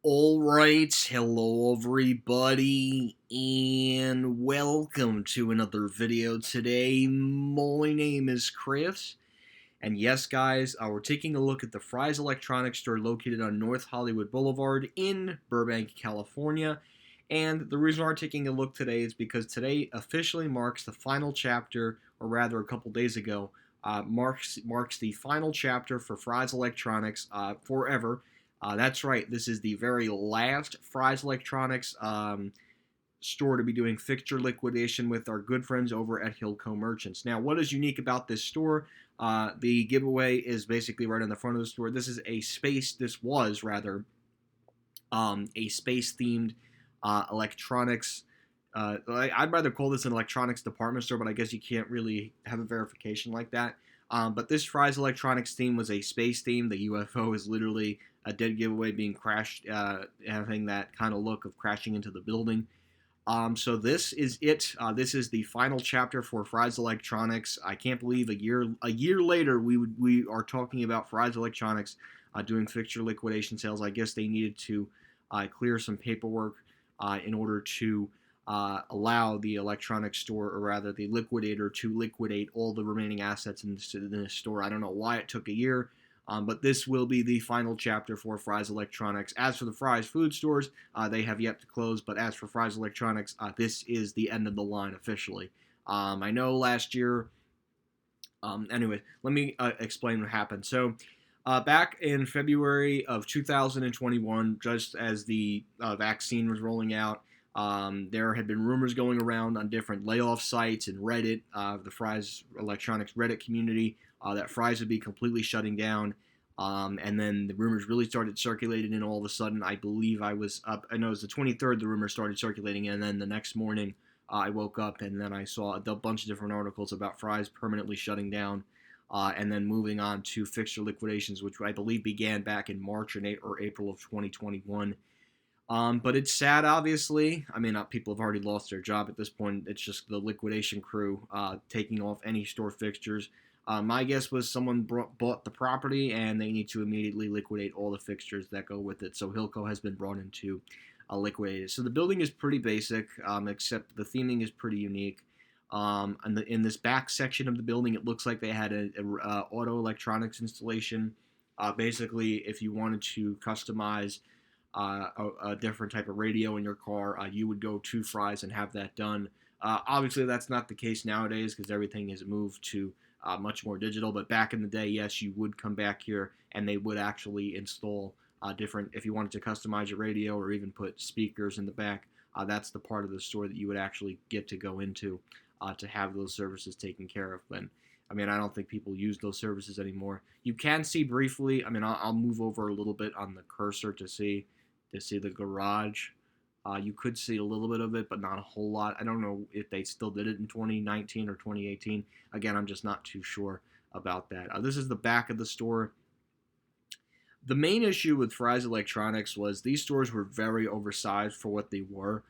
Alright, hello everybody, and welcome to another video today. My name is Chris, and yes guys, we're taking a look at the Fry's Electronics store located on North Hollywood Boulevard in Burbank, California. And the reason we're taking a look today is because today officially marks the final chapter, or rather a couple days ago, marks the final chapter for Fry's Electronics forever. That's right. This is the very last Fry's Electronics store to be doing fixture liquidation with our good friends over at Hilco Merchants. Now, what is unique about this store? The giveaway is basically right on the front of the store. This is a space. This was rather a space-themed electronics. I'd rather call this an electronics department store, but I guess you can't really have a verification like that. But this Fry's Electronics theme was a space theme. The UFO is literally a dead giveaway being crashed, having that kind of look of crashing into the building. So this is it. This is the final chapter for Fry's Electronics. I can't believe a year later we are talking about Fry's Electronics doing fixture liquidation sales. I guess they needed to clear some paperwork in order to allow the electronics store, or rather the liquidator, to liquidate all the remaining assets in this store. I don't know why it took a year. But this will be the final chapter for Fry's Electronics. As for the Fry's food stores, they have yet to close. But as for Fry's Electronics, this is the end of the line officially. I know last year. Anyway, let me explain what happened. So, back in February of 2021, just as the vaccine was rolling out, there had been rumors going around on different layoff sites and Reddit, the Fry's Electronics Reddit community, that Fry's would be completely shutting down. And then the rumors really started circulating, and all of a sudden, I believe I was up. I know it was the 23rd, the rumors started circulating, and then the next morning, I woke up and then I saw a bunch of different articles about Fry's permanently shutting down, and then moving on to fixture liquidations, which I believe began back in March or April of 2021. But it's sad, obviously. I mean, people have already lost their job at this point. It's just the liquidation crew taking off any store fixtures. My guess was someone bought the property and they need to immediately liquidate all the fixtures that go with it. So Hilco has been brought in to liquidate it. So the building is pretty basic, except the theming is pretty unique. In this back section of the building, it looks like they had a auto electronics installation. Basically, if you wanted to customize a different type of radio in your car, you would go to Fry's and have that done. Obviously, that's not the case nowadays because everything has moved to much more digital. But back in the day, yes, you would come back here and they would actually install different, if you wanted to customize your radio or even put speakers in the back, that's the part of the store that you would actually get to go into to have those services taken care of. But I mean, I don't think people use those services anymore. You can see briefly. I mean, I'll move over a little bit on the cursor to see the garage. You could see a little bit of it, but not a whole lot. I don't know if they still did it in 2019 or 2018. Again, I'm just not too sure about that. This is the back of the store. The main issue with Fry's Electronics was these stores were very oversized for what they were.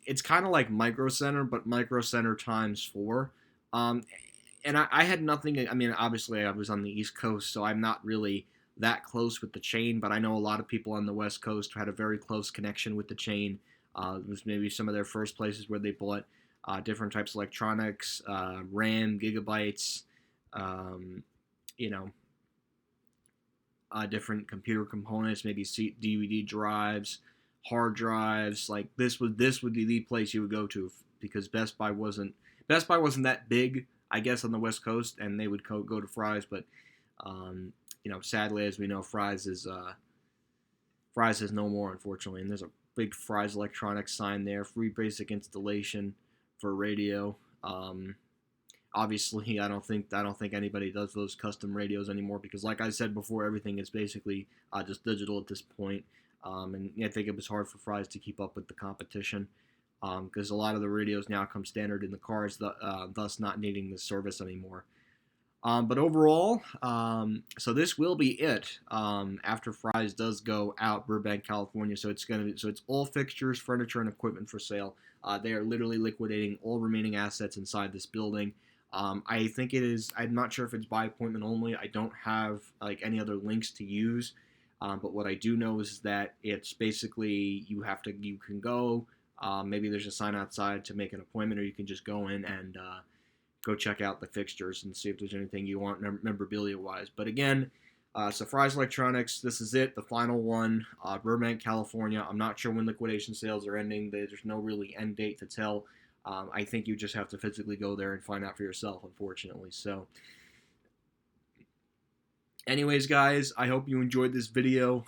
It's kind of like Micro Center, but Micro Center times four. Um, and I had nothing. I mean, obviously, I was on the East Coast, so I'm not really that close with the chain, but I know a lot of people on the West Coast had a very close connection with the chain. It was maybe some of their first places where they bought different types of electronics, RAM, gigabytes, um, you know, different computer components, maybe DVD drives, hard drives. Like this would be the place you would go to because Best Buy wasn't that big, I guess, on the West Coast, and they would go to Fry's, but sadly, as we know, Fry's is no more, unfortunately. And there's a big Fry's Electronics sign there, free basic installation for radio. Obviously, I don't think anybody does those custom radios anymore because, like I said before, everything is basically just digital at this point. And I think it was hard for Fry's to keep up with the competition because a lot of the radios now come standard in the cars, thus not needing the service anymore. But overall, so this will be it after Fry's does go out Burbank, California. So it's all fixtures, furniture, and equipment for sale. They are literally liquidating all remaining assets inside this building. I think it is. I'm not sure if it's by appointment only. I don't have like any other links to use. But what I do know is that it's basically you can go. Maybe there's a sign outside to make an appointment, or you can just go in and go check out the fixtures and see if there's anything you want memorabilia-wise. But again, so Fry's Electronics, this is it, the final one, Burbank, California. I'm not sure when liquidation sales are ending. There's no really end date to tell. I think you just have to physically go there and find out for yourself, unfortunately. So, anyways, guys, I hope you enjoyed this video.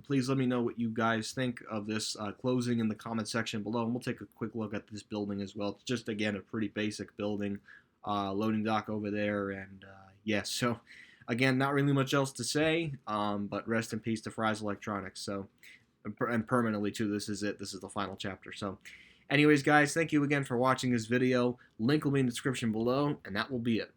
Please let me know what you guys think of this closing in the comment section below. And we'll take a quick look at this building as well. It's just, again, a pretty basic building. Loading dock over there. And, yes, so, again, not really much else to say. But rest in peace to Fry's Electronics. So, and permanently, too, this is it. This is the final chapter. So, anyways, guys, thank you again for watching this video. Link will be in the description below. And that will be it.